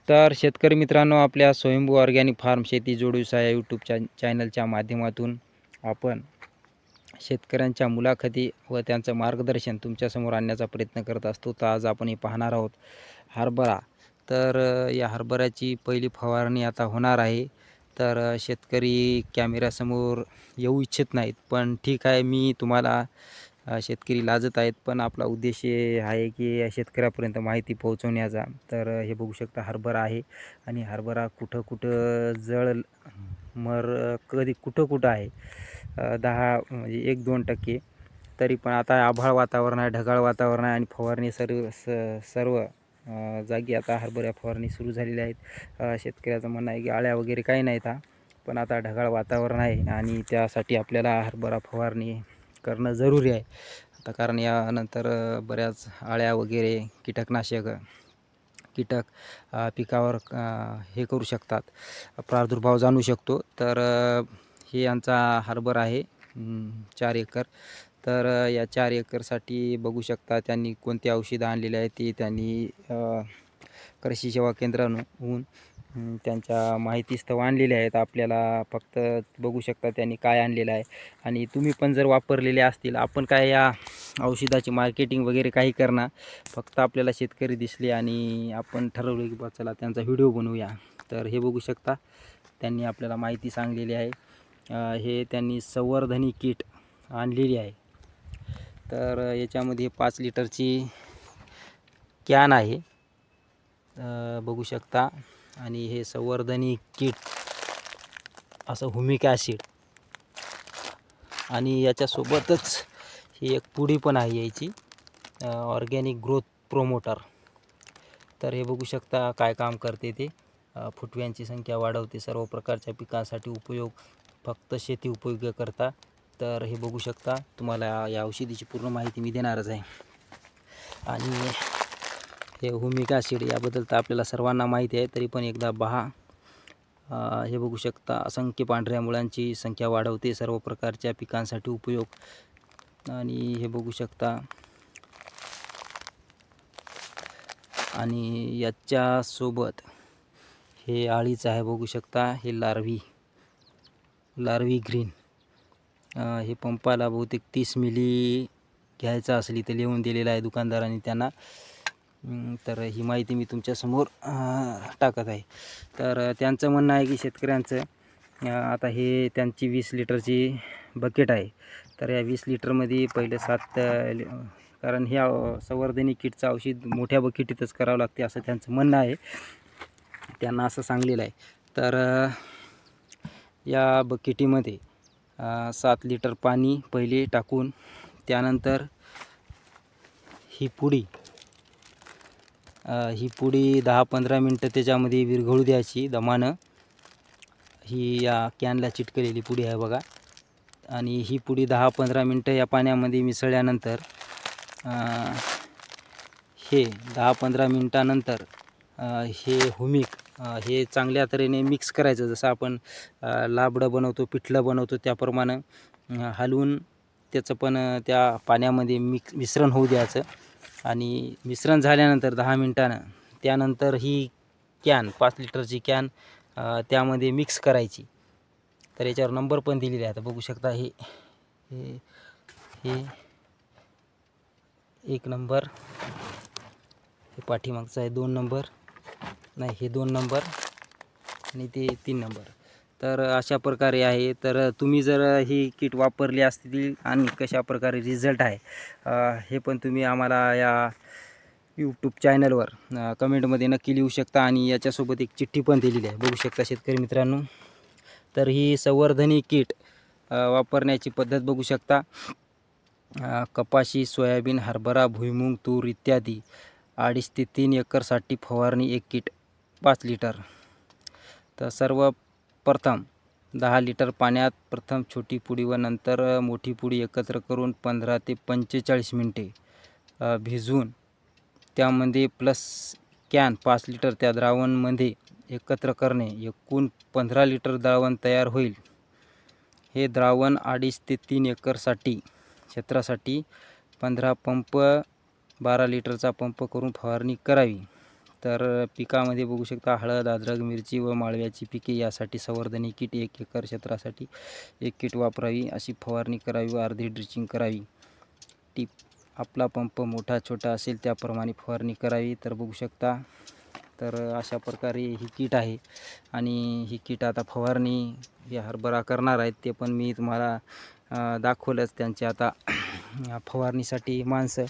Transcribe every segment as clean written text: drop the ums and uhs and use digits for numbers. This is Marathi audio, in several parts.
तर शेतकरी मित्रांनो, आपल्या स्वयंभू ऑर्गॅनिक फार्म शेती जोडूसा या यूट्यूब चॅनलच्या माध्यमातून आपण शेतकऱ्यांच्या मुलाखती व त्यांचं मार्गदर्शन तुमच्यासमोर आणण्याचा प्रयत्न करत असतो. तर आज आपण हे पाहणार आहोत हरभरा. तर या हरभऱ्याची पहिली फवारणी आता होणार आहे. तर शेतकरी कॅमेऱ्यासमोर येऊ इच्छित नाहीत, पण ठीक आहे, मी तुम्हाला शेतकरी लाजत आहेत, पण आपला उद्देश आहे की या शेतकऱ्यापर्यंत माहिती पोहोचवण्याचा. तर हे बघू शकता हरभरा आहे आणि हरभरा कुठं कुठं जळ कधी कुठं आहे 10 म्हणजे 1-2% तरी पण आता आभाळ वातावरण आहे, ढगाळ वातावरण आहे आणि फवारणी सर्व जागी आता हरभरा फवारणी सुरू झालेली आहेत. शेतकऱ्याचं म्हणणं आहे की आळ्या वगैरे काही नाहीत, पण आता ढगाळ वातावरण आहे आणि त्यासाठी आपल्याला हरभरा फवारणी करणं जरुरी आहे आता, कारण यानंतर बऱ्याच आळ्या वगैरे कीटक पिकावर हे करू शकतात, प्रादुर्भाव जाणू शकतो. तर हे यांचा हरभरा आहे 4 एकर. तर या 4 एकरसाठी बघू शकता त्यांनी कोणती औषधं आणलेली आहेत ती त्यांनी कृषी सेवा केंद्राहून त्यांच्या माहितीस्तव आणलेले आहेत. आपल्याला फक्त बघू शकता त्यांनी काय आणलेलं आहे आणि तुम्ही पण जर वापरलेले असतील. आपण काय या औषधाची मार्केटिंग वगैरे काही करणार, फक्त आपल्याला शेतकरी दिसले आणि आपण ठरवलं की बा चला त्यांचा व्हिडिओ बनवूया. तर हे बघू शकता त्यांनी आपल्याला माहिती सांगलेली आहे. हे त्यांनी संवर्धनी किट आणलेली आहे. तर याच्यामध्ये 5 लिटरची कॅन आहे, बघू शकता. आणि हे संवर्धनी किट असं हुमिक ॲसिड आणि याच्यासोबतच ही एक पुडी पण आहे याची ऑर्गॅनिक ग्रोथ प्रोमोटर. तर हे बघू शकता काय काम करते ते. फुटव्यांची संख्या वाढवते, सर्व प्रकारच्या पिकांसाठी उपयोग, फक्त शेती उपयोगी करता. तर हे बघू शकता, तुम्हाला या औषधीची पूर्ण माहिती मी देणारच आहे. आणि हे हुमिक ॲसिड याबद्दल तर आपल्याला सर्वांना माहिती आहे, तरी पण एकदा पहा. हे बघू शकता असंख्य पांढऱ्या मुळांची संख्या वाढवते, सर्व प्रकारच्या पिकांसाठी उपयोग. आणि हे बघू शकता, आणि याच्यासोबत हे आळीचं आहे, बघू शकता. हे लार्वी ग्रीन, हे पंपाला बहुतेक 30 मिली घ्यायचं असली तर लिहून दिलेलं आहे दुकानदारांनी त्यांना. तर ही माहिती मी तुमच्यासमोर टाकत आहे. तर त्यांचं म्हणणं आहे की शेतकऱ्यांचं आता हे त्यांची 20 लिटरची बकेट आहे. तर या 20 लिटरमध्ये पहिले 7 कारण ह्या संवर्धनी किटचं औषध मोठ्या बकेटीतच करावं लागते असं त्यांचं म्हणणं आहे, त्यांना असं सांगलेलं आहे. तर या बकेटीमध्ये 7 लिटर पाणी पहिले टाकून त्यानंतर ही पुडी 10-15 मिनटं त्याच्यामध्ये विरघळू द्यायची दमानं. ही या कॅनला चिटकलेली पुडी आहे बघा. आणि ही पुडी 10-15 मिनटं या पाण्यामध्ये मिसळल्यानंतर हे 10-15 मिनटानंतर हे हुमिक हे चांगल्या तऱ्हेने मिक्स करायचं. जसं आपण लाबडं बनवतो, पिठलं बनवतो त्याप्रमाणे हलवून त्याचं पण त्या पाण्यामध्ये मिश्रण होऊ द्यायचं. आणि मिश्रण झाल्यानंतर 10 मिनटानं त्यानंतर ही कॅन 5 लिटरची कॅन त्यामध्ये मिक्स करायची. तर याच्यावर नंबर पण दिलेले आहे, बघू शकता. हे 1 नंबर, हे पाठीमागचं आहे 2 नंबर, नाही हे 2 नंबर आणि ते 3 नंबर. तर अशा प्रकारे आहे. तर तुम्ही जर ही किट वापरली असतील आणि कशा प्रकारे रिझल्ट आहे हे पण तुम्ही आम्हाला या यूट्यूब चॅनलवर कमेंटमध्ये नक्की लिहू शकता. आणि याच्यासोबत एक चिठ्ठी पण दिलेली आहे, बघू शकता शेतकरी मित्रांनो. तर ही संवर्धनी किट वापरण्याची पद्धत बघू शकता. कपाशी, सोयाबीन, हरभरा, भुईमूग, तूर इत्यादी 2.5 ते 3 एकरसाठी फवारणी 1 किट 5 लिटर. तर सर्वप्रथम 10 लिटर पाण्यात प्रथम छोटी पुडी व नंतर मोठी पुडी एकत्र करून 15 ते 45 मिनिटे भिजवून त्यामध्ये प्लस कॅन 5 लिटर त्या द्रावणामध्ये एकत्र करणे. एकूण 15 लिटर द्रावण तयार होईल. हे द्रावण 2.5 ते 3 एकरसाठी क्षेत्रासाठी 15 पंप 12 लिटरचा पंप करून फवारणी करावी. तर पिकामध्ये बघू शकता हळद, अद्रक, मिरची व माळव्याची पिके यासाठी संवर्धनी किट 1 एकर क्षेत्रासाठी 1 किट वापरावी. अशी फवारणी करावी व अर्धी ड्रिचिंग करावी. टिप: आपला पंप मोठा छोटा असेल त्याप्रमाणे फवारणी करावी. तर बघू शकता, तर अशा प्रकारे ही किट आहे आणि ही किट आता फवारणी या हरभरा करणार आहेत ते पण मी तुम्हाला दाखवलंच. त्यांचे आता फवारणीसाठी माणसं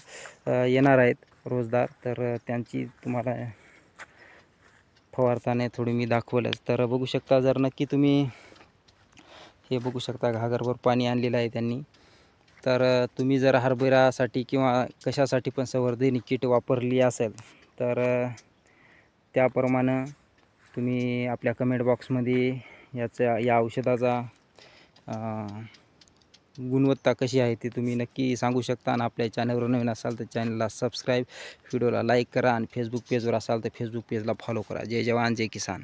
येणार आहेत रोजदार, तर त्यांची तुम्हाला फवारताना थोडी मी दाखवलंच. तर बघू शकता, जर नक्की तुम्ही हे बघू शकता घागरभर पाणी आणलेलं आहे त्यांनी. तर तुम्ही जर हरभऱ्यासाठी किंवा कशासाठी पण संवर्धनी किट वापरली असेल तर त्याप्रमाणे तुम्ही आपल्या कमेंट बॉक्समध्ये या औषधाचा गुणवत्ता कशी आहे ते तुम्ही नक्की सांगू शकता. आणि आपल्या चॅनलवर नवीन असाल तर चॅनलला सबस्क्राईब, व्हिडिओला लाईक करा आणि फेसबुक पेजवर असाल तर फेसबुक पेजला फॉलो करा. जय जवान जय किसान.